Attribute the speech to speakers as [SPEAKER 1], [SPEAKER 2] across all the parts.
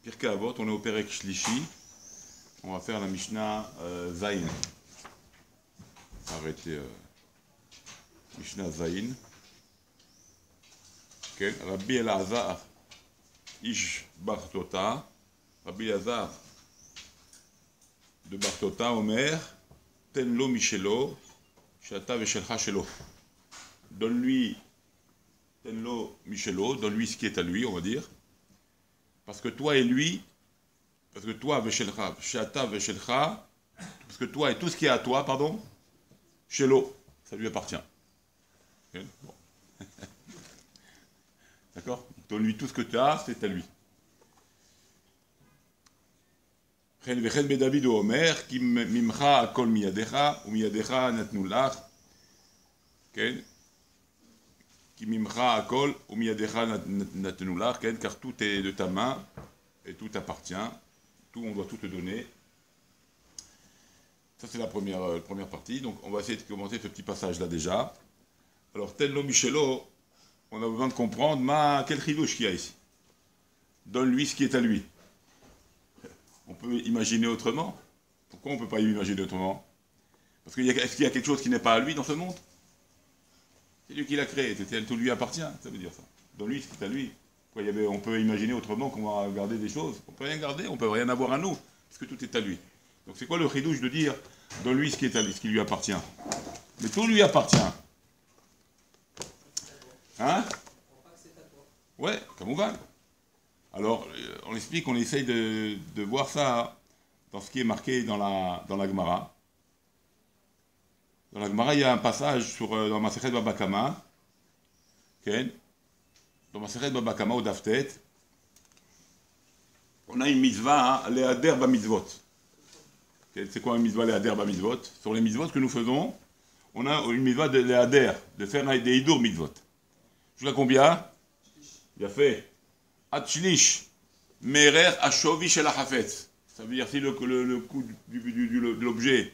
[SPEAKER 1] Pirkei Avot, on est au Perek Shlishi. On va faire la Mishnah Zayin. Arrêtez. Mishnah Zayin. Okay. Rabbi Elazar, Ish Bartota. Rabbi Elazar de Bartota, Omer, Tenlo Michelo, Shata Veshelcha Shelo. Donne-lui, Tenlo Michelo, donne-lui ce qui est à lui, on va dire. Parce que toi et lui, parce que toi, Veshelcha, Shata Veshelcha, parce que toi et tout ce qui est à toi, pardon, Shelo, ça lui appartient. Okay. Bon. D'accord? Donne-lui tout ce que tu as, c'est à lui. וכן בדוד הוא אומר, כי ממך הכל מידיך, ומידיך נתנו לך, כן? כי ממך הכל, ומידיך נתנו לך, כן? Car tout est de ta main, et tout t'appartient, tout, on doit tout te donner. Ça c'est la première partie, donc on va essayer de commencer ce petit passage-là déjà. Alors, Tenlo Michelo, on a besoin de comprendre, quel chidouche qu'il y a ici. Donne-lui ce qui est à lui. On peut imaginer autrement. Pourquoi on ne peut pas imaginer autrement? Parce est-ce qu'il y a quelque chose qui n'est pas à lui dans ce monde? C'est lui qui l'a créé, tout lui appartient, ça veut dire ça. Donne-lui ce qui est à lui. On peut imaginer autrement qu'on va garder des choses. On ne peut rien garder, on ne peut rien avoir à nous, parce que tout est à lui. Donc c'est quoi le chidouche de dire, donne-lui ce qui est à lui, ce qui lui appartient? Mais tout lui appartient. Hein? Ouais, comme on va. Alors, on explique, on essaye de voir ça dans ce qui est marqué dans la Gemara. Dans la Gemara, il y a un passage dans Masechet Baba Kama. Okay. Dans Masechet Baba Kama, au Daftet, on a une mitzvah, Lehader Bamitzvot. Okay. C'est quoi une mitzvah, Lehader Bamitzvot? Sur les mitzvot que nous faisons, on a une mitzvah de Lehader, de faire des hidur mitzvot. Jusqu'à combien? Il a fait Atchlish, Merer Ashovi Shel Hafetz. Ça veut dire si le coût de l'objet,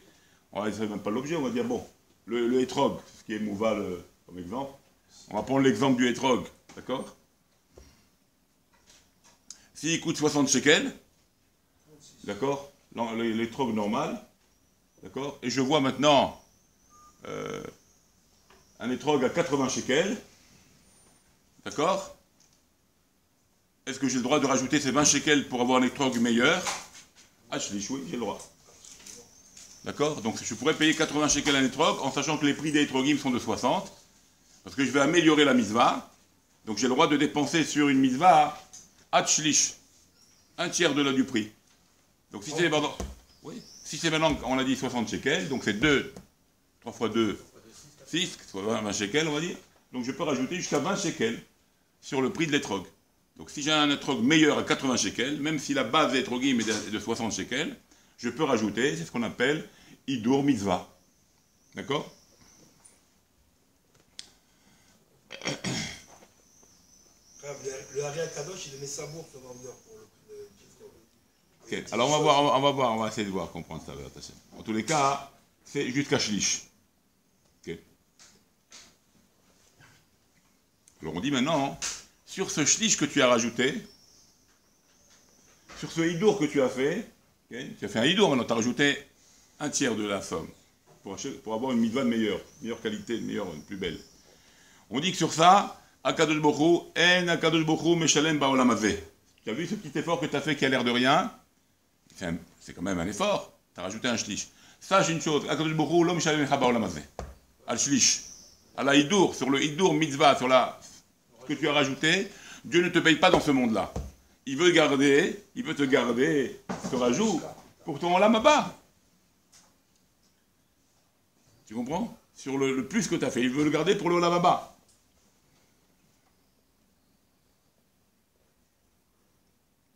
[SPEAKER 1] on va dire même pas l'objet, on va dire bon, le hétrog, ce qui est mouval comme exemple. On va prendre l'exemple du hétrog, d'accord? S'il coûte 60 shekels, d'accord? L'hétrog normal, d'accord? Et je vois maintenant un hétrog à 80 shekels, d'accord? Est-ce que j'ai le droit de rajouter ces 20 shekels pour avoir un hétrog meilleur? Ah, oui, j'ai le droit. D'accord? Donc je pourrais payer 80 shekels un hétrog en sachant que les prix des hétrogim sont de 60, parce que je vais améliorer la mitzvah. Donc j'ai le droit de dépenser sur une mitzvah Hatchlish, un tiers du prix. Donc si c'est maintenant, oui, si c'est maintenant, on a dit 60 shekels, donc c'est 2, 3 fois 2, 6, soit 20 shekels, on va dire. Donc je peux rajouter jusqu'à 20 shekels sur le prix de l'étrog. Donc si j'ai un hétrog meilleur à 80 shekels, même si la base d'étrogim est de 60 shekels, je peux rajouter, c'est ce qu'on appelle Hidur Mitzvah. D'accord?
[SPEAKER 2] Le Hari Kadosh, il donnait sa bourse au vendeur pour le
[SPEAKER 1] Ok, alors on va essayer de voir, comprendre ça. En tous les cas, c'est jusqu'à Shlish. Ok. Alors on dit maintenant, sur ce shlish que tu as rajouté, sur ce hidour que tu as fait, okay, tu as fait un hidour, maintenant tu as rajouté un tiers de la somme pour avoir une mitzvah de meilleure qualité, plus belle. On dit que sur ça, Akadosh Borou, En Akadosh Borou Meshalem Baolam Hazeh. Tu as vu ce petit effort que tu as fait qui a l'air de rien? C'est quand même un effort. Tu as rajouté un shlish. Sache une chose, Akadosh Borou Lo Meshalem Baolam Hazeh. Al shlish. À la hidour, sur le hidour mitzvah, sur ce que tu as rajouté, Dieu ne te paye pas dans ce monde-là. Il veut te garder ce rajout pour ton olam haba. Tu comprends? Sur le plus que tu as fait, il veut le garder pour le olam haba.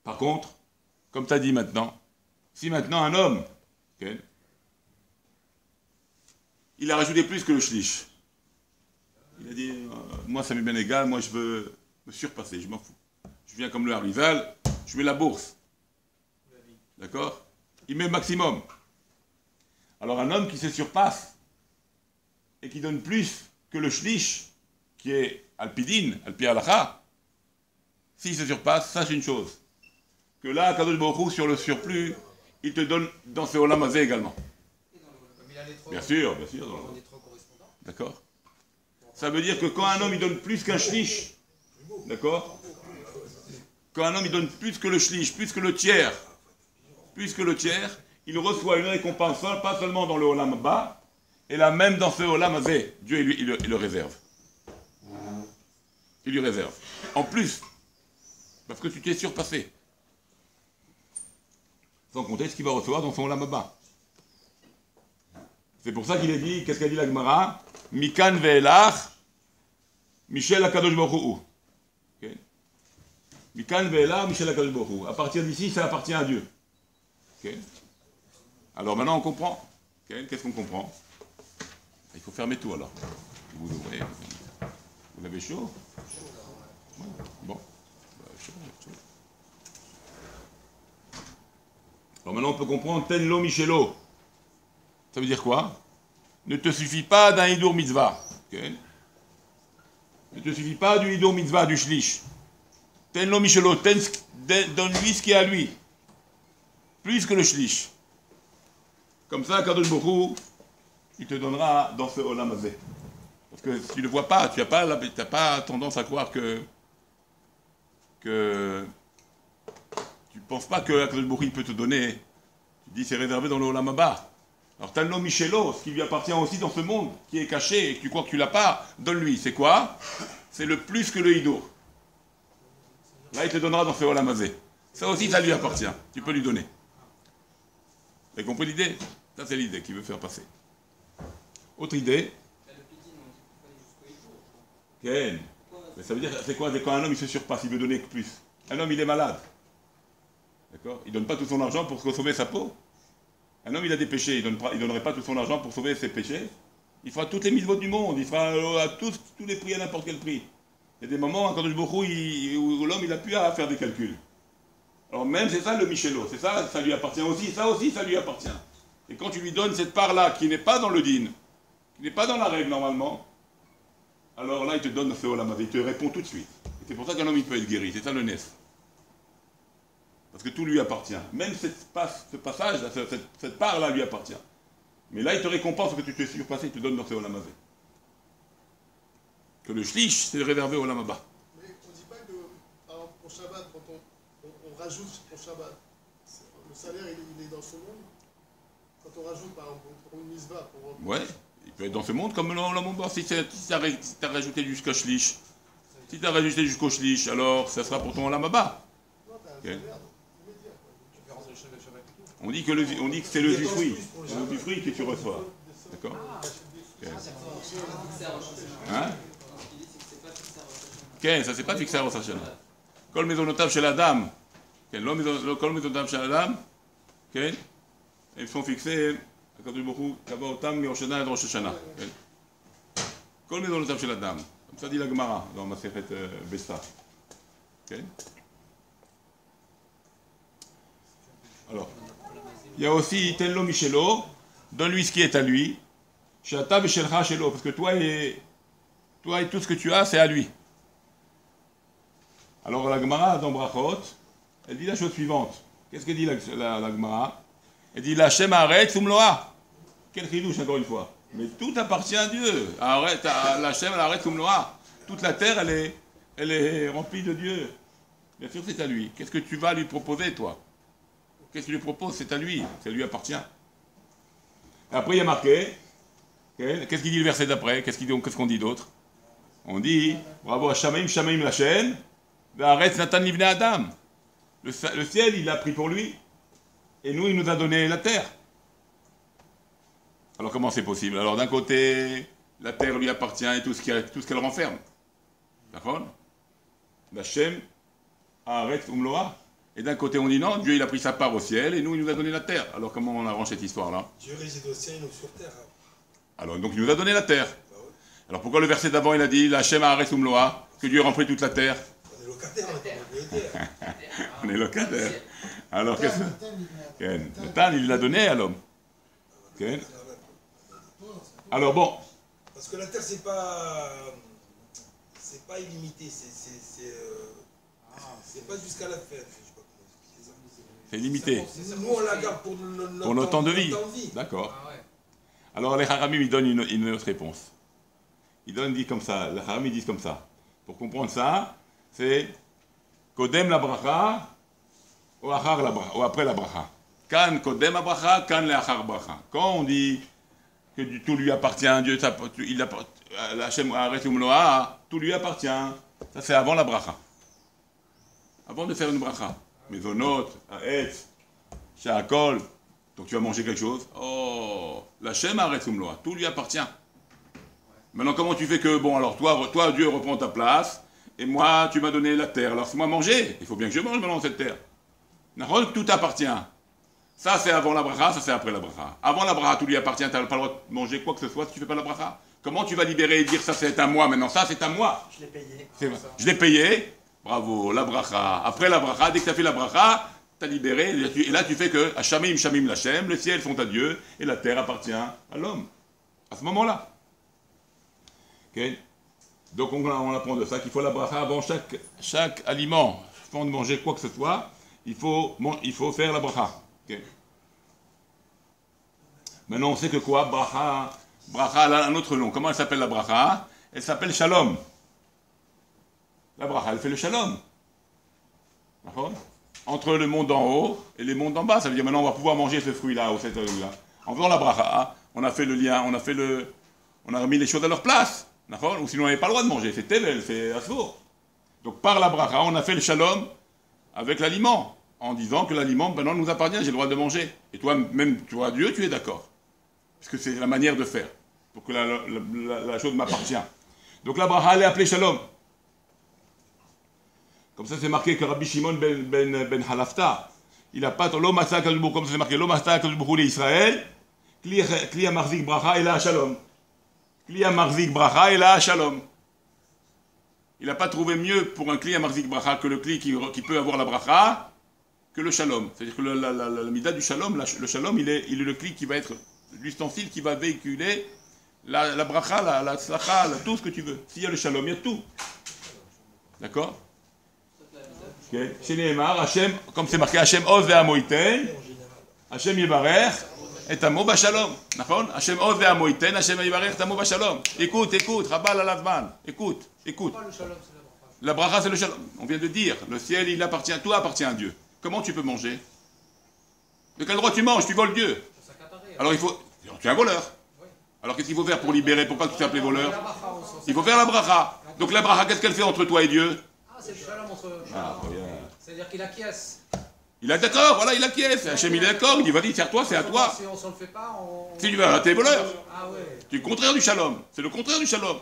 [SPEAKER 1] Par contre, comme tu as dit maintenant, si maintenant un homme, okay, il a rajouté plus que le shlish, il a dit, moi ça m'est bien égal, moi je veux me surpasser, je m'en fous. Je viens comme le Harizal, je mets la bourse. D'accord? Il met le maximum. Alors un homme qui se surpasse et qui donne plus que le shlish, qui est alpidine, alpi halacha, s'il se surpasse, sache une chose, que là, Kadosh Baruch Hu, sur le surplus, il te donne dans ce Olam Hazé également. Bien sûr, bien sûr. D'accord. Ça veut dire que quand un homme il donne plus qu'un shlish, d'accord, quand un homme il donne plus que le shlish, plus que le tiers, il reçoit une récompense, pas seulement dans le Olam bas, et là même dans ce Olam Hazé, Dieu il le réserve. Il lui réserve. En plus, parce que tu t'es surpassé. Sans compter ce qu'il va recevoir dans son Olam bas. C'est pour ça qu'il est dit, qu'est-ce qu'a dit la Gemara? Mikan ve'elach, Michel HaKadosh Baruch Hu. Okay. Mikan ve'elach, Michel HaKadosh Baruch Hu. À partir d'ici, ça appartient à Dieu. Okay. Alors maintenant, on comprend. Okay. Qu'est-ce qu'on comprend? Il faut fermer tout alors. Vous ouvrez. Vous avez chaud? Bon. Chaud. Alors maintenant, on peut comprendre Tenlo Michelo. Ça veut dire quoi? Ne te suffit pas d'un Hidur Mitzvah. Okay. Ne te suffit pas du Hidur Mitzvah, du Shlish. Tenlo Michelo, donne-lui ce qui est à lui. Plus que le Shlish. Comme ça, Kadosh Baruch Hu, il te donnera dans ce Olam Hazé. Parce que tu ne vois pas, tu n'as pas tendance à croire que tu ne penses pas que Kadosh Baruch Hu peut te donner. Tu dis c'est réservé dans le Olam Haba. Alors, Talno Michelo, ce qui lui appartient aussi dans ce monde, qui est caché et que tu crois que tu l'as pas, donne-lui. C'est quoi? C'est le plus que le Hidour. Là, il te donnera dans ce Olam Hazé. Ça aussi, ça lui appartient. Tu peux lui donner. Vous avez compris l'idée? Ça, c'est l'idée qu'il veut faire passer. Autre idée. Ken. Mais ça veut dire, c'est quoi? C'est quand un homme il se surpasse, il veut donner plus. Un homme, il est malade. D'accord? Il ne donne pas tout son argent pour sauver sa peau. Un homme, il a des péchés, il ne donnerait pas tout son argent pour sauver ses péchés. Il fera toutes les mitzvot du monde, il fera à tous les prix à n'importe quel prix. Il y a des moments, quand l'homme, il n'a plus à faire des calculs. Alors même, c'est ça le Michelo, c'est ça, ça lui appartient aussi, ça lui appartient. Et quand tu lui donnes cette part-là, qui n'est pas dans le din, qui n'est pas dans la règle normalement, alors là, il te donne ce Olam Hazé, il te répond tout de suite. Et c'est pour ça qu'un homme, il peut être guéri, c'est ça le Nes. Parce que tout lui appartient. Même ce passage, cette part-là lui appartient. Mais là, il te récompense parce que tu t'es surpassé, il te donne dans ce Olam Hazé. Que le shlish, c'est réservé au Olam Haba.
[SPEAKER 3] Mais on ne dit pas que, par exemple, pour Shabbat, quand on rajoute pour Shabbat, le salaire, il est dans ce monde. Quand on rajoute, par exemple, pour une misva, pour...
[SPEAKER 1] Ouais, il peut être dans ce monde comme dans le monde. Si tu as rajouté jusqu'au shlish, si tu as rajouté jusqu'au shlish, alors ça sera pour ton Olam Haba.
[SPEAKER 3] Non, t'as un
[SPEAKER 1] Okay.
[SPEAKER 3] salaire.
[SPEAKER 1] On dit que c'est le fruit. C'est le fruit que tu reçois. D'accord? Okay. Hein? Ok, ça c'est pas fixé à Rosh Hashanah. Kol mezonotav shel Adam. Kol mezonotav shel Adam. Ok? Ils sont fixés. Akadosh Baruch Hu kava otam mi Rosh Hashanah ad Rosh Hashanah. Kol mezonotav shel Adam. Comme ça dit la Gemara dans Masechet Besta. Ok? Alors. Il y a aussi Tenlo Michelo, donne-lui ce qui est à lui. Shata Beshelcha Shelo, parce que toi et tout ce que tu as, c'est à lui. Alors la Gemara dans Brachot, elle dit la chose suivante. Qu'est-ce qu'elle dit la Gemara? Elle dit la Shem Haaretz Umloa. Quel chidouche encore une fois. Mais tout appartient à Dieu. La Shem Haaretz Umloa. Toute la terre, elle est remplie de Dieu. Bien sûr, c'est à lui. Qu'est-ce que tu vas lui proposer, toi? Qu'est-ce qu'il lui propose? C'est à lui, ça lui appartient. Et après, il y a marqué, qu'est-ce qu'il dit le verset d'après? Qu'est-ce qu'on dit d'autre? On dit, bravo à Shamaim, Shamaim la chaîne, V'aretz Natan Livnei Adam. Le ciel, il l'a pris pour lui, et nous, il nous a donné la terre. Alors comment c'est possible? Alors d'un côté, la terre lui appartient et tout ce qu'elle renferme. D'accord? La Shem, Haaretz Umloa. Et d'un côté, on dit non, Dieu il a pris sa part au ciel et nous, il nous a donné la terre. Alors comment on arrange cette histoire-là?
[SPEAKER 2] Dieu réside au ciel et nous sur terre.
[SPEAKER 1] Alors donc il nous a donné la terre.
[SPEAKER 2] Bah oui.
[SPEAKER 1] Alors pourquoi le verset d'avant il a dit la Shem Haaretz Umloa, que Dieu a rempli toute la terre?
[SPEAKER 2] On est locataire, on est pas propriétaire.
[SPEAKER 1] On est locataire. Alors qu'est-ce que... Natan, il l'a donné à l'homme. Okay. Alors bon.
[SPEAKER 2] Parce que la terre, c'est pas illimité, c'est pas jusqu'à la fin. Je sais pas comment expliquer ça.
[SPEAKER 1] C'est limité.
[SPEAKER 2] Nous, on la garde pour
[SPEAKER 1] Notre temps de vie. D'accord. Alors les Haramim, ils donnent une autre réponse. Ils disent comme ça. Les Haramim disent comme ça. Pour comprendre ça, c'est Kodem la bracha ou Achar la bracha, ou après la bracha. Kan Kodem la bracha, Kan le Achar bracha. Quand on dit que tout lui appartient, Dieu, il appartient, Hachem Haaretz Umloa, tout lui appartient. Ça c'est avant la bracha. Avant de faire une bracha. Mezonot, Haetz, Sha'akol. Donc tu vas manger quelque chose. Oh, l'Hachem Haaretz Umloa, tout lui appartient. Maintenant, comment tu fais que, bon, alors toi, Dieu reprend ta place, et moi, tu m'as donné la terre, alors c'est moi manger. Il faut bien que je mange maintenant cette terre. Tout appartient. Ça, c'est avant la bracha, ça, c'est après la bracha. Avant la bracha, tout lui appartient, tu n'as pas le droit de manger quoi que ce soit si tu ne fais pas la bracha. Comment tu vas libérer et dire ça, c'est à moi maintenant? Ça, c'est à moi.
[SPEAKER 4] Je l'ai payé.
[SPEAKER 1] Je l'ai payé. Bravo, la bracha. Après la bracha, dès que tu as fait la bracha, tu as libéré, et là, tu fais que Hashamim, Shamim, Lachem, le ciel sont à Dieu, et la terre appartient à l'homme. À ce moment-là. Okay. Donc on apprend de ça qu'il faut la bracha avant chaque aliment. Avant de manger quoi que ce soit, il faut faire la bracha. Okay. Maintenant on sait que quoi? Bracha elle a un autre nom. Comment elle s'appelle la bracha? Elle s'appelle shalom. La bracha, elle fait le shalom. D'accord? Entre le monde d'en haut et les mondes d'en bas. Ça veut dire maintenant on va pouvoir manger ce fruit-là ou cette fruit-là. En faisant la bracha, on a fait le lien, on a remis les choses à leur place. Ou sinon on n'avait pas le droit de manger, c'est Tevel, c'est Assour. Donc par la bracha, on a fait le shalom avec l'aliment, en disant que l'aliment maintenant nous appartient, j'ai le droit de manger. Et toi, même toi, Dieu, tu es d'accord. Parce que c'est la manière de faire, pour que la chose m'appartient. Donc la bracha, elle est appelée shalom. Comme ça c'est marqué que Rabbi Shimon ben Halafta, il n'a pas l'homme à comme ça c'est marqué, l'homme à Israël, Kli Amarzik bracha et la shalom. Kli Amarzik bracha et la shalom. Il n'a pas trouvé mieux pour un Kli Amarzik bracha que le Kli qui peut avoir la bracha que le shalom. C'est-à-dire que la mida du shalom, le shalom, il est le Kli qui va être l'ustensile qui va véhiculer la bracha, la tzlacha, tout ce que tu veux. S'il y a le shalom, il y a tout. D'accord? Okay. Chez Nehemar, Hachem, comme c'est marqué Hachem Oz ve'amoiten, Hachem Yevarech, et Amo Bashalom. Hachem Oz ve'amoiten, Hachem Yevarech, Amo Bashalom. Écoute, Rabal Aladman. Écoute. La bracha, c'est le shalom. On vient de dire, le ciel, il appartient, tout appartient à Dieu. Comment tu peux manger? De quel droit tu manges? Tu voles Dieu. Alors tu es un voleur. Alors qu'est-ce qu'il faut faire pour libérer, pour pas que tu t'appelles voleur? Il faut faire la bracha. Donc la bracha, qu'est-ce qu'elle fait entre toi et Dieu?
[SPEAKER 4] C'est le shalom entre... C'est-à-dire qu'il acquiesce.
[SPEAKER 1] Il est d'accord, voilà, il acquiesce. Hachem, il est d'accord, il dit, vas-y, c'est à toi, c'est à toi.
[SPEAKER 4] Si on ne le fait pas, on...
[SPEAKER 1] Si tu vas t'es voleur.
[SPEAKER 4] Ah ouais.
[SPEAKER 1] C'est le contraire du shalom. C'est le contraire du shalom.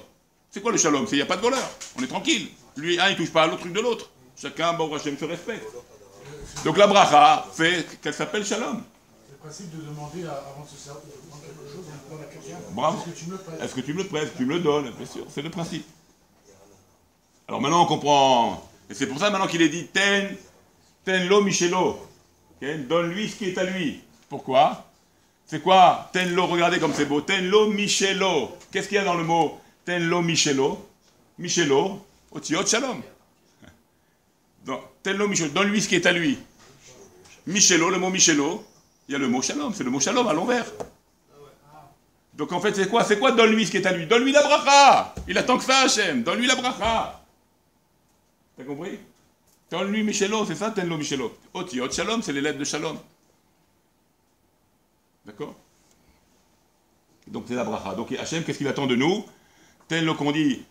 [SPEAKER 1] C'est quoi le shalom? C'est il n'y a pas de voleur. On est tranquille. Lui, il ne touche pas à l'autre truc de l'autre. Chacun, bon, Hachem se respecte. Donc la bracha fait qu'elle s'appelle shalom.
[SPEAKER 5] C'est le principe de demander avant de se servir de prendre quelque chose, on demande à quelqu'un.
[SPEAKER 1] Bravo.
[SPEAKER 5] Est-ce que tu me le prêtes?
[SPEAKER 1] Est-ce que tu me le prêtes? Tu me le donnes, bien sûr. C'est le principe. Alors maintenant on comprend. Et c'est pour ça maintenant qu'il est dit ten lo michelo. Okay? Donne-lui ce qui est à lui. Pourquoi? C'est quoi? Ten lo, regardez comme c'est beau. Ten lo michelo. Qu'est-ce qu'il y a dans le mot ten lo michelo? Michelo, otiot shalom. Donc, ten lo michelo, donne-lui ce qui est à lui. Michelo, le mot michelo, il y a le mot shalom. C'est le mot shalom à l'envers. Donc en fait c'est quoi? C'est quoi donne-lui ce qui est à lui? Donne-lui la bracha. Il attend que ça Hachem. Donne-lui la bracha. T'as compris? Donne-lui Michelo, c'est ça, Tenlo Michelo. Otiot Shalom, c'est les lettres de Shalom. D'accord? Donc c'est la bracha. Donc Hachem, qu'est-ce qu'il attend de nous? Tenlo qu'on dit,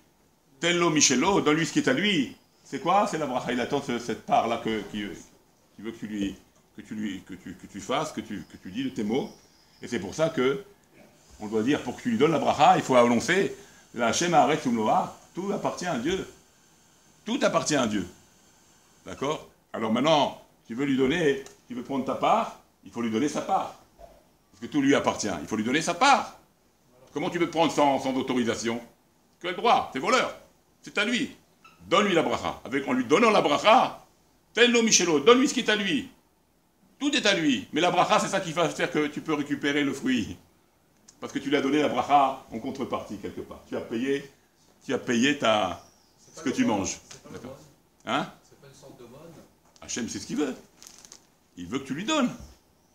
[SPEAKER 1] Tenlo Michelo, donne-lui ce qui est à lui. C'est quoi? C'est la bracha. Il attend cette part-là qui veut que tu fasses, que tu dis de tes mots. Et c'est pour ça que on doit dire, pour que tu lui donnes la bracha, il faut annoncer, la Hachem Haaretz Umloa, tout appartient à Dieu. Tout appartient à Dieu. D'accord? Alors maintenant, tu veux lui donner, tu veux prendre ta part, il faut lui donner sa part. Parce que tout lui appartient, il faut lui donner sa part. Comment tu peux prendre sans autorisation? Quel droit? T'es voleur. C'est à lui. Donne-lui la bracha. En lui donnant la bracha, Tenlo Michelo, donne-lui ce qui est à lui. Tout est à lui. Mais la bracha, c'est ça qui va faire que tu peux récupérer le fruit. Parce que tu lui as donné la bracha en contrepartie quelque part. Tu as payé ce que tu manges. D'accord? Hein?
[SPEAKER 4] C'est pas une sorte de mode.
[SPEAKER 1] Hachem, c'est ce qu'il veut. Il veut que tu lui donnes.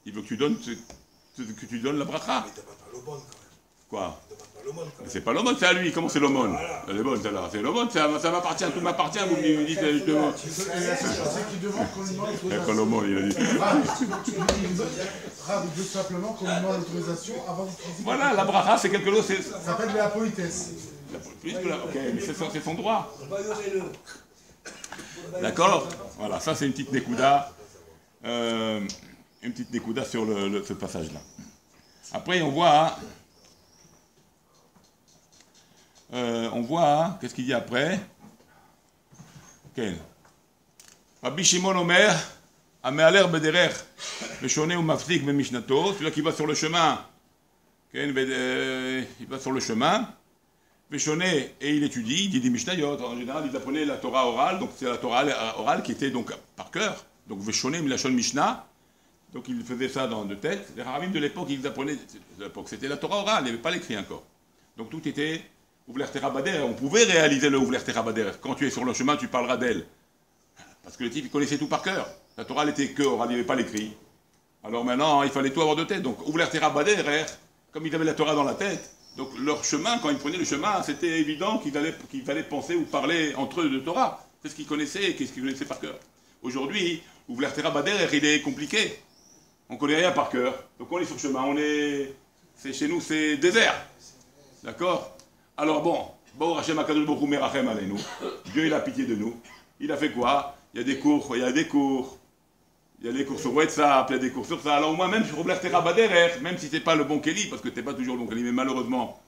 [SPEAKER 1] Il veut que tu donnes, que tu donnes la bracha.
[SPEAKER 2] Mais il ne demande pas l'aumône quand même.
[SPEAKER 1] Quoi?
[SPEAKER 2] Il ne demande pas l'aumône quand
[SPEAKER 1] Mais
[SPEAKER 2] même.
[SPEAKER 1] c'est pas l'aumône, c'est à lui. Comment c'est l'aumône?
[SPEAKER 2] Voilà.
[SPEAKER 1] Elle est bonne, celle-là. C'est l'aumône, ça m'appartient, tout m'appartient. Vous me dites, je demande.
[SPEAKER 5] C'est qu'il demande qu'on lui demande
[SPEAKER 1] C'est pas
[SPEAKER 5] l'autorisation.
[SPEAKER 1] l'aumône, il a dit.
[SPEAKER 5] Rav, il veut simplement qu'on lui demande l'autorisation avant d'utiliser.
[SPEAKER 1] Voilà, la bracha, c'est quelque chose.
[SPEAKER 5] Ça s'appelle de la politesse.
[SPEAKER 1] Plus que la. Ok, mais c'est son droit.
[SPEAKER 2] Baillorez-le.
[SPEAKER 1] D'accord? Voilà, ça c'est une petite nékouda. Une petite nékouda sur ce passage-là. Après, on voit. Qu'est-ce qu'il dit après? Rabbi Shimon Omer, Amealer Bederer, Meshone ou Maftik Bemishnato, celui-là qui va sur le chemin. Il va sur le chemin. Meshone, et il étudie, il dit des Mishnayot. En général, il apprenait la Torah orale, donc c'est la Torah orale qui était donc par cœur. Donc Veshone, Milachon Mishnah. Donc il faisait ça de tête. Les rabbins de l'époque, ils apprenaient. C'était la Torah orale, il n'y avait pas l'écrit encore. Donc tout était. Ouvler Terabader, on pouvait réaliser le Ouvler Terabader. Quand tu es sur le chemin, tu parleras d'elle. Parce que le type, il connaissait tout par cœur. La Torah, elle était que orale, il n'y avait pas l'écrit. Alors maintenant, il fallait tout avoir de tête. Donc Ouvler Terabader, comme ils avaient la Torah dans la tête, donc leur chemin, quand ils prenaient le chemin, c'était évident qu'il fallait penser ou parler entre eux de Torah. C'est ce qu'ils connaissaient et qu'est-ce qu'ils connaissaient par cœur. Aujourd'hui, Ouvler Terabader, il est compliqué. On ne connaît rien par cœur. Donc on est sur le chemin, chez nous, c'est désert. D'accord? Alors bon, Hachem Akadosh Baruch Hu merachem aleinu. Dieu il a pitié de nous. Il a fait quoi? Il y a des cours, il y a des cours sur WhatsApp, il y a des cours sur ça. Alors moi même sur Ouvler Terabader, même si c'est pas le bon Kéli, parce que t'es pas toujours le bon Kéli, mais malheureusement,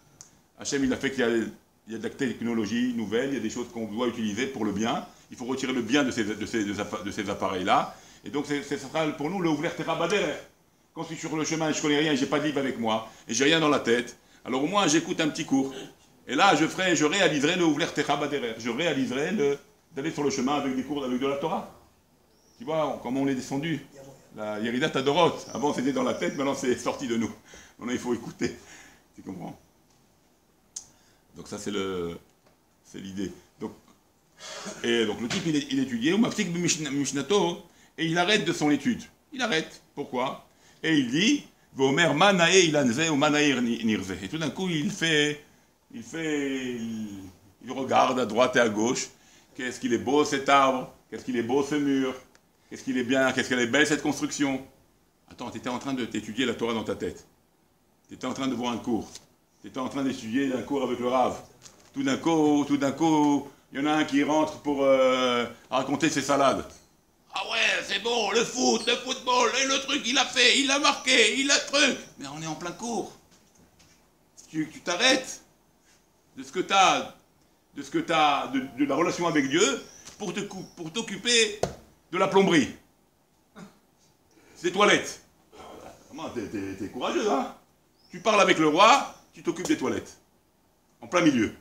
[SPEAKER 1] Hachem il a fait qu'il y a de la technologie nouvelle, il y a des choses qu'on doit utiliser pour le bien. Il faut retirer le bien de ces appareils-là. Et donc ça sera pour nous le Ouvler Terabader. Quand je suis sur le chemin et je connais rien, j'ai pas de livre avec moi, et j'ai rien dans la tête, alors au moins j'écoute un petit cours. Et là, je réaliserai le Ouvler Terabader. Je réaliserai d'aller sur le chemin avec des cours, avec de la Torah. Tu vois comment on est descendu? La Yeridat Adorot. Avant c'était dans la tête, maintenant c'est sorti de nous. Maintenant il faut écouter. Tu comprends? Donc ça c'est l'idée. Donc le type il étudiait, ou Maftik Mishnato, et il arrête de son étude. Il arrête. Pourquoi? Et il dit, Vomer Manae Ilanze ou Manae Nirze. Et tout d'un coup il regarde à droite et à gauche. Qu'est-ce qu'il est beau cet arbre? Qu'est-ce qu'il est beau ce mur? Qu'est-ce qu'il est bien? Qu'est-ce qu'elle est belle cette construction? Attends, tu étais en train de t'étudier la Torah dans ta tête. Tu étais en train de voir un cours. Tu étais en train d'étudier un cours avec le Rav. Tout d'un coup, il y en a un qui rentre pour raconter ses salades. Ah ouais, c'est bon, le football, et le truc, il a fait, il a marqué, il a truc. Mais on est en plein cours. Tu t'arrêtes de ce que tu as, de la relation avec Dieu, pour t'occuper de la plomberie. Des toilettes. T'es courageux, hein? Tu parles avec le roi, tu t'occupes des toilettes. En plein milieu.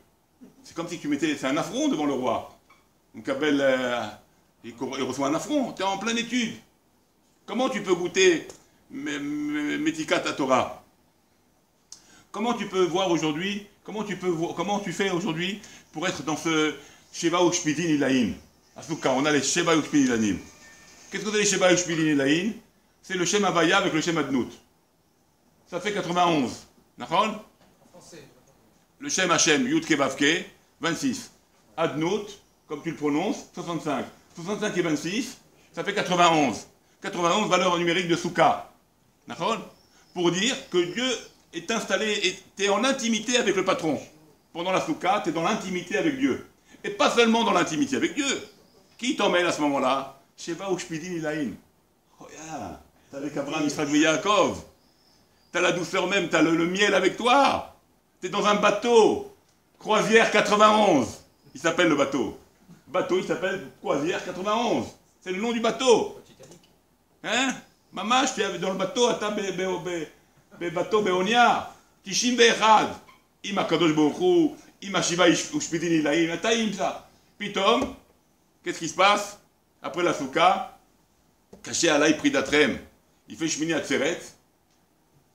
[SPEAKER 1] C'est comme si c'est un affront devant le roi. Donc Abel, il reçoit un affront, tu es en pleine étude. Comment tu peux goûter Metikat Torah? Comment tu peux voir aujourd'hui, comment tu fais aujourd'hui pour être dans ce Sheva Ushpidin Ilaim? À Souka, on a les Sheva Ushpidin Ilaim. Qu'est-ce que c'est les Sheva Ushpidin Ilaim? C'est le Shem Havaya avec le Shem Adnout. Ça fait 91. D'accord? Le Shem Hashem, Yud Kevavke, 26. Adnout, comme tu le prononces, 65. 65 et 26, ça fait 91. 91 valeur numérique de Souka. D'accord? Pour dire que Dieu est installé, et tu es en intimité avec le patron. Pendant la Souka, tu es dans l'intimité avec Dieu. Et pas seulement dans l'intimité avec Dieu. Qui t'emmène à ce moment-là? Sheva Ushpidin Ilaim. Regarde, t'es avec Abraham, Israël et Yaakov. T'as la douceur même, t'as le miel avec toi. T'es dans un bateau. Croisière 91. Il s'appelle le bateau. Bateau, il s'appelle Croisière 91. C'est le nom du bateau. Hein? Mamash, tu es dans le bateau, אתה בבטו באונייה, 91. עם הקדוש ברוך הוא, עם השיבה ושפיטין עילאים, אתה עם זה. פתאום, qu'est-ce qui se passe? Après la souka, caché עליי פרידתכם. Il fait Shmini Atzeret,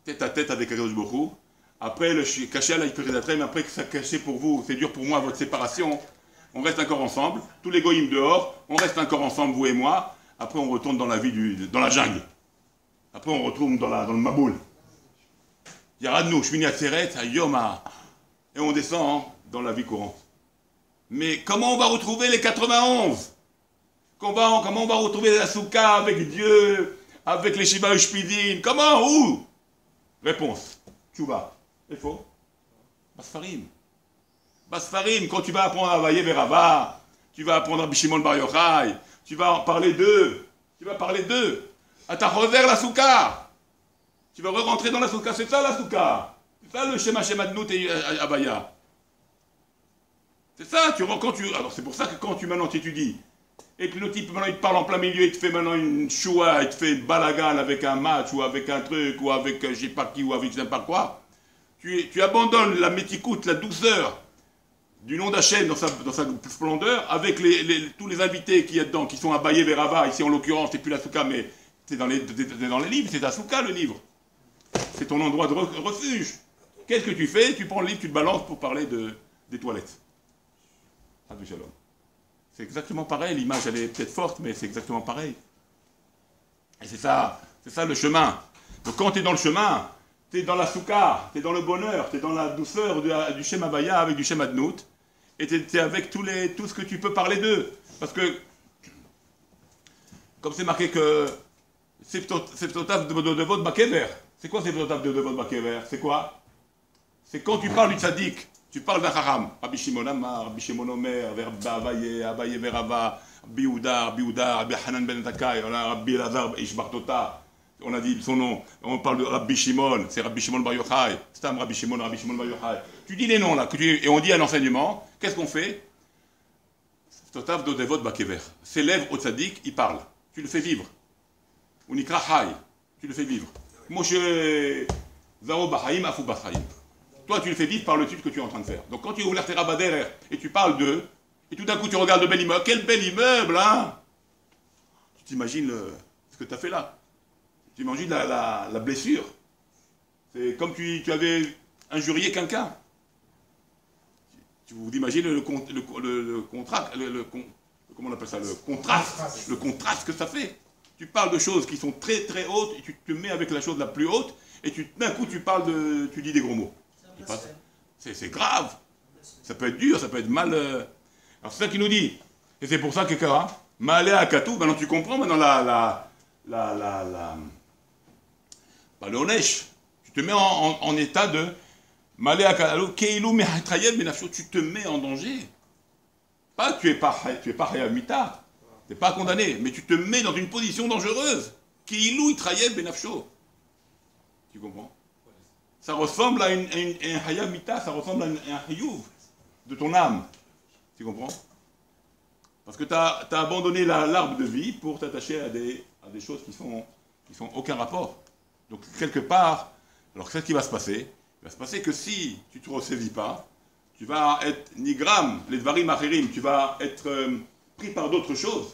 [SPEAKER 1] tête à tête avec הקדוש ברוך הוא. Après, caché עליי פרידתכם, après que ça caché pour vous, c'est dur pour moi, votre séparation, on reste encore ensemble. Tous les goïms dehors, on reste encore ensemble, vous et moi. Après, on retourne dans la vie dans la jungle. Après, on retourne dans le Maboul. Yaradnou, Shmini Atzeret, Yoma. Et on descend dans la vie courante. Mais comment on va retrouver les 91? Comment on va retrouver la Souka avec Dieu, avec les Shiba Ushpidin? Comment? Où? Réponse. Tchouba. Il faut. Basfarim. Basfarim, quand tu vas apprendre à Abaye Verava, tu vas apprendre à Bishimon Bar Yochai, tu vas parler d'eux. Tu vas parler d'eux. À ta Roser la Souka. Tu vas re-rentrer dans la Souka. C'est ça la Souka. C'est ça le Shema Dnout et Abaya. C'est ça. Alors c'est pour ça que quand maintenant tu étudies, et que le type maintenant il te parle en plein milieu, il te fait maintenant une choua, il te fait une balagan avec un match, ou avec un truc, ou avec je sais pas qui, ou avec je sais pas quoi, tu abandonnes la méticoute, la douceur du nom d'Hachem dans sa splendeur, avec tous les invités qu'il y a dedans, qui sont Abaye Verava, ici en l'occurrence, c'est plus la Souka, mais c'est dans les livres, c'est la Souka le livre. C'est ton endroit de refuge. Qu'est-ce que tu fais? Tu prends le livre, tu te balances pour parler des toilettes. Abou Shalom. C'est exactement pareil, l'image elle est peut-être forte, mais c'est exactement pareil. Et c'est ça le chemin. Donc quand tu es dans le chemin, tu es dans la Souka, tu es dans le bonheur, tu es dans la douceur du Shem Havaya avec du Shem Adnout, et tu es avec tout ce que tu peux parler d'eux. Parce que, comme c'est marqué que Seftotav de votre Bakever, c'est quoi Seftotav de votre Bakever? C'est quoi? C'est quand tu parles du tzaddik, tu parles d'un haram. Rabbi Shimon Amar, Rabbi Shimon Omer, Abaye Verava, Rabbi Yehuda, Rabbi Hanan ben Zakkai, Rabbi Elazar Ishbar Tota. On a dit son nom. On parle de Rabbi Shimon, c'est Rabbi Shimon Bar Yochai. Stam Rabbi Shimon Bar Yochai. Tu dis les noms là, et on dit à l'enseignement, qu'est-ce qu'on fait? Totav Dodevot Bakever. S'élève au tzaddik, il parle. Tu le fais vivre. Unikra Hay. Tu le fais vivre. Moshe Zao Bahaim Afou Bashaim. Toi, tu le fais vivre par le titre que tu es en train de faire. Donc, quand tu ouvres tes rabats derrière et tu parles d'eux, et tout d'un coup, tu regardes le bel immeuble. Quel bel immeuble, hein? Tu t'imagines ce que tu as fait là. Tu imagines la blessure. C'est comme tu avais injurié quelqu'un. Vous imaginez comment on appelle ça, le contraste que ça fait. Tu parles de choses qui sont très très hautes et tu te mets avec la chose la plus haute et d'un coup tu dis des gros mots. C'est grave. Ça peut être dur, ça peut être mal. Alors c'est ça qu'il nous dit. Et c'est pour ça que Malé à Katou, maintenant tu comprends maintenant le Onesh. Tu te mets en état de Malé à Katou, Keilou Mehatrayel Benafsho, tu te mets en danger. Pas tu es pas Hayamita, tu n'es pas condamné, mais tu te mets dans une position dangereuse. Keilou Itrayel Benafsho. Tu comprends? Ça ressemble à un hayamita, ça ressemble à un hayouv de ton âme. Tu comprends? Parce que tu as abandonné l'arbre de vie pour t'attacher à des choses qui sont aucun rapport. Donc quelque part, alors qu'est-ce qui va se passer? Il va se passer que si tu ne te ressaisis pas, tu vas être nigram, les dvarim acherim, tu vas être pris par d'autres choses.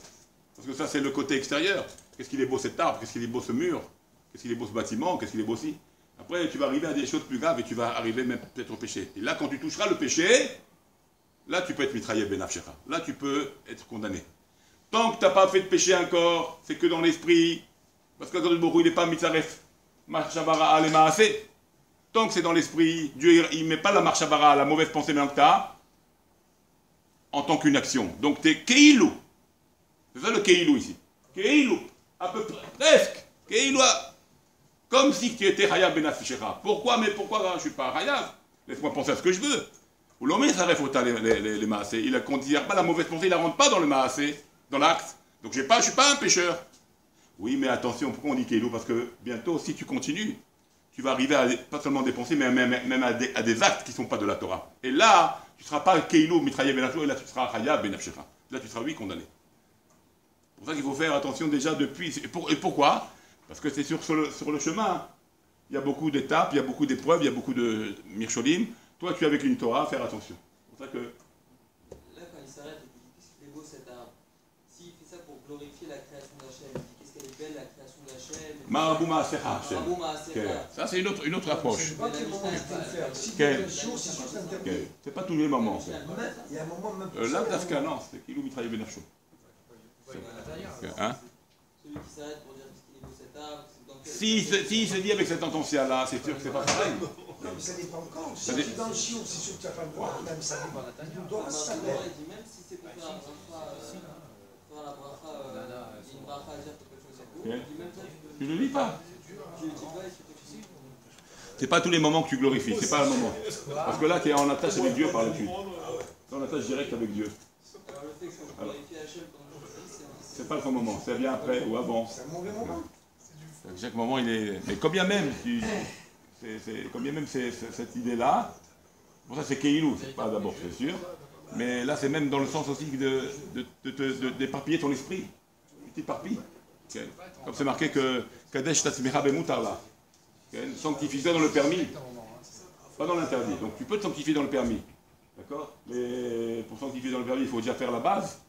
[SPEAKER 1] Parce que ça c'est le côté extérieur. Qu'est-ce qu'il est beau cet arbre? Qu'est-ce qu'il est beau ce mur? Qu'est-ce qu'il est beau ce bâtiment? Qu'est-ce qu'il est beau ci? Après, tu vas arriver à des choses plus graves et tu vas arriver même peut-être au péché. Et là, quand tu toucheras le péché, là, tu peux être mitraillé benafshecha. Là, tu peux être condamné. Tant que tu n'as pas fait de péché encore, c'est que dans l'esprit, parce que quand il n'est pas mitzaref, marchabara ale maase. Tant que c'est dans l'esprit, Dieu il ne met pas la marchabara, la mauvaise pensée maintenant que tu as, en tant qu'une action. Donc tu es keilou. C'est ça le keilou ici. Keilou. À peu près, presque. Keilou. Comme si tu étais Hayab ben Afishera. Pourquoi? Mais pourquoi je ne suis pas Hayab? Laisse-moi penser à ce que je veux. Ou l'homme, ça réfauta les maasés. Il ne considère pas la mauvaise pensée, il ne la rentre pas dans le maasé, dans l'acte. Donc je ne suis pas un pécheur. Oui, mais attention, pourquoi on dit Keilou? Parce que bientôt, si tu continues, tu vas arriver à pas seulement des pensées, mais même à des actes qui ne sont pas de la Torah. Et là, tu ne seras pas Keilou, Mitraïe ben Afishera, et là tu seras Hayab ben Afishera. Là tu seras, oui, condamné. C'est pour ça qu'il faut faire attention déjà depuis. Et pourquoi? Parce que c'est sur le chemin. Il y a beaucoup d'étapes, il y a beaucoup d'épreuves, il y a beaucoup de mircholim. Toi, tu es avec une Torah, faire attention. C'est pour ça que...
[SPEAKER 6] Là, quand il s'arrête, il dit qu'est-ce qu'il est beau cet arbre. S'il fait ça pour glorifier la création d'Hachem, il dit qu'est-ce qu'elle est belle la création d'Hachem.
[SPEAKER 1] Marabou Maasecha.
[SPEAKER 6] Marabou Maasecha.
[SPEAKER 1] Ça, c'est une autre approche. C'est pas tous les moments.
[SPEAKER 2] Il y a un moment même.
[SPEAKER 1] Là, Dafka, non, c'est Kilou Mitraï Benachou. Hein?
[SPEAKER 6] s'arrête pour dire qu'est-ce qu'il est beau cet arbre, dans quel...
[SPEAKER 1] Si il se dit avec cette intention-là, c'est sûr que c'est pas pareil.
[SPEAKER 2] Non, mais ça dépend quand. Si
[SPEAKER 1] Ça
[SPEAKER 2] tu
[SPEAKER 1] dé-
[SPEAKER 2] es dans le chiot, c'est sûr que tu n'as pas le droit, même ça dépend. Tu dois
[SPEAKER 6] Enfin,
[SPEAKER 2] savoir.
[SPEAKER 6] il dit même si c'est pour faire la bracha, faire la bracha, il y a une bracha à dire quelque chose c'est beau, il dit même ça,
[SPEAKER 1] Tu ne le dis pas.
[SPEAKER 6] tu le dis pas et tu te dis.
[SPEAKER 1] C'est pas tous les moments que tu glorifies, c'est pas le moment. Parce que là, tu es en attache avec Dieu par la suite. Tu es en attache directe avec Dieu.
[SPEAKER 6] Alors le fait que je glorifie Hachem pendant le jour,
[SPEAKER 1] C'est pas le bon moment, ça vient après ou avant.
[SPEAKER 2] C'est un mauvais moment.
[SPEAKER 1] Chaque moment, il est. Mais combien même, c'est cette idée-là. Bon, ça c'est Keilou, c'est pas d'abord, c'est sûr. Mais là, c'est même dans le sens aussi d'éparpiller ton esprit. Tu t'éparpilles. Okay. Comme c'est marqué que Kadesh Tatzmecha Bemutarla. Sanctifie-toi dans le permis, pas dans l'interdit. Donc tu peux te sanctifier dans le permis. D'accord? Mais pour sanctifier dans le permis, il faut déjà faire la base.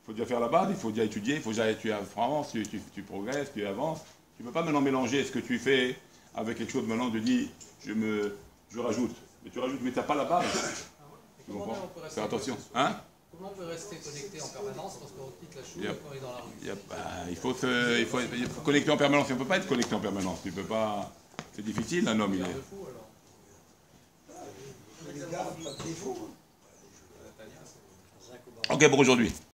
[SPEAKER 1] Il faut déjà faire la base, il faut déjà étudier, il faut déjà tu avances, tu progresses, tu avances. Tu ne peux pas maintenant mélanger ce que tu fais avec quelque chose maintenant de dire je rajoute. Mais tu rajoutes, mais tu n'as pas la base. Tu comprends? Fais attention. Hein?
[SPEAKER 4] Comment on peut rester connecté en permanence parce qu'on quitte la chouille quand on est dans la rue?
[SPEAKER 1] Il faut connecter en permanence. On ne peut pas être connecté en permanence. Tu peux pas. C'est difficile, un homme. Il est.
[SPEAKER 2] Les gars, pas de défaut.
[SPEAKER 1] Ok pour aujourd'hui.